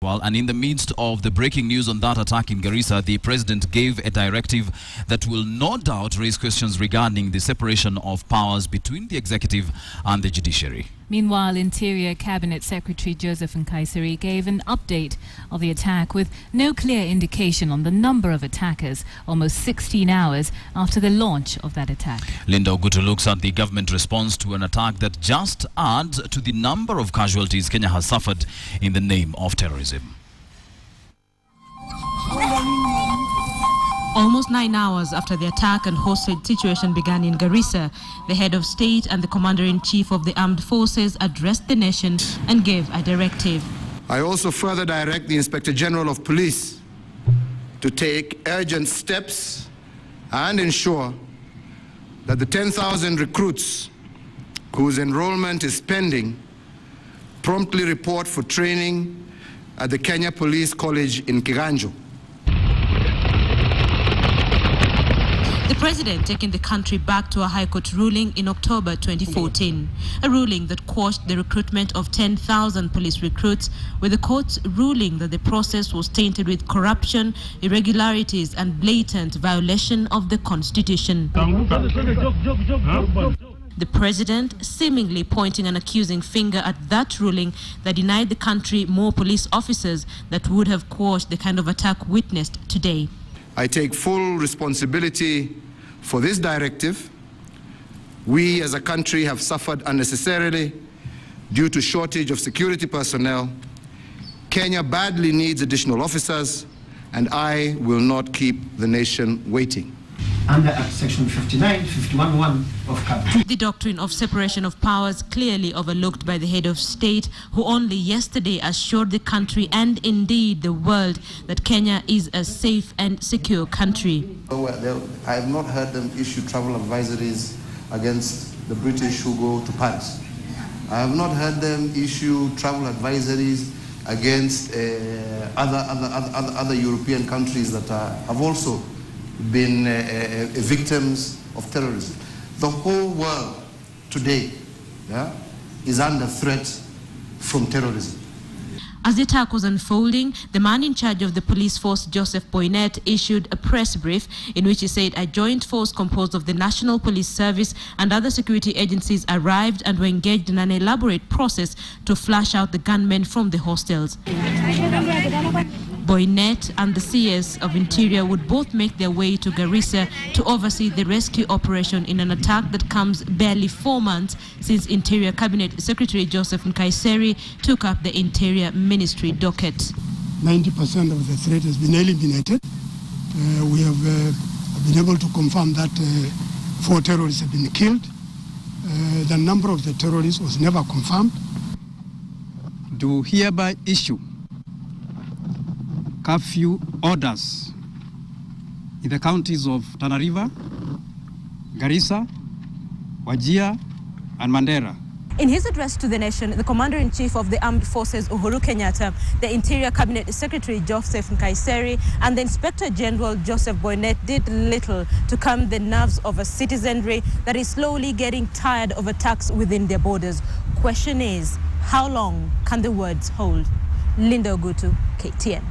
Well, and in the midst of the breaking news on that attack in Garissa, the president gave a directive that will no doubt raise questions regarding the separation of powers between the executive and the judiciary. Meanwhile, Interior Cabinet Secretary Joseph Nkaissery gave an update of the attack with no clear indication on the number of attackers, almost 16 hours after the launch of that attack. Linda Ogutu looks at the government response to an attack that just adds to the number of casualties Kenya has suffered in the name of terrorism. Almost 9 hours after the attack and hostage situation began in Garissa, the head of state and the commander-in-chief of the armed forces addressed the nation and gave a directive. I also further direct the Inspector General of Police to take urgent steps and ensure that the 10,000 recruits whose enrollment is pending promptly report for training at the Kenya Police College in Kiganjo. The president taking the country back to a High Court ruling in October 2014, a ruling that quashed the recruitment of 10,000 police recruits, with the court's ruling that the process was tainted with corruption, irregularities and blatant violation of the Constitution. The president seemingly pointing an accusing finger at that ruling that denied the country more police officers that would have quashed the kind of attack witnessed today. I take full responsibility for this directive. We as a country have suffered unnecessarily due to shortage of security personnel. Kenya badly needs additional officers, and I will not keep the nation waiting. Under Section 59-51(1) of Cap. The doctrine of separation of powers clearly overlooked by the head of state, who only yesterday assured the country and indeed the world that Kenya is a safe and secure country. I have not heard them issue travel advisories against the British who go to Paris. I have not heard them issue travel advisories against other European countries that have also been victims of terrorism. The whole world today is under threat from terrorism. As the attack was unfolding, the man in charge of the police force, Joseph Boynet, issued a press brief in which he said a joint force composed of the National Police Service and other security agencies arrived and were engaged in an elaborate process to flush out the gunmen from the hostels. Boynet and the CS of Interior would both make their way to Garissa to oversee the rescue operation in an attack that comes barely 4 months since Interior Cabinet Secretary Joseph Nkaissery took up the Interior Ministry docket. 90% of the threat has been eliminated. We have been able to confirm that 4 terrorists have been killed. The number of the terrorists was never confirmed. Do hereby issue curfew orders in the counties of Tana River, Garissa, Wajir, and Mandera. In his address to the nation, the Commander-in-Chief of the Armed Forces, Uhuru Kenyatta, the Interior Cabinet Secretary, Joseph Nkaissery, and the Inspector General, Joseph Boynet, did little to calm the nerves of a citizenry that is slowly getting tired of attacks within their borders. Question is, how long can the words hold? Linda Ogutu, KTN.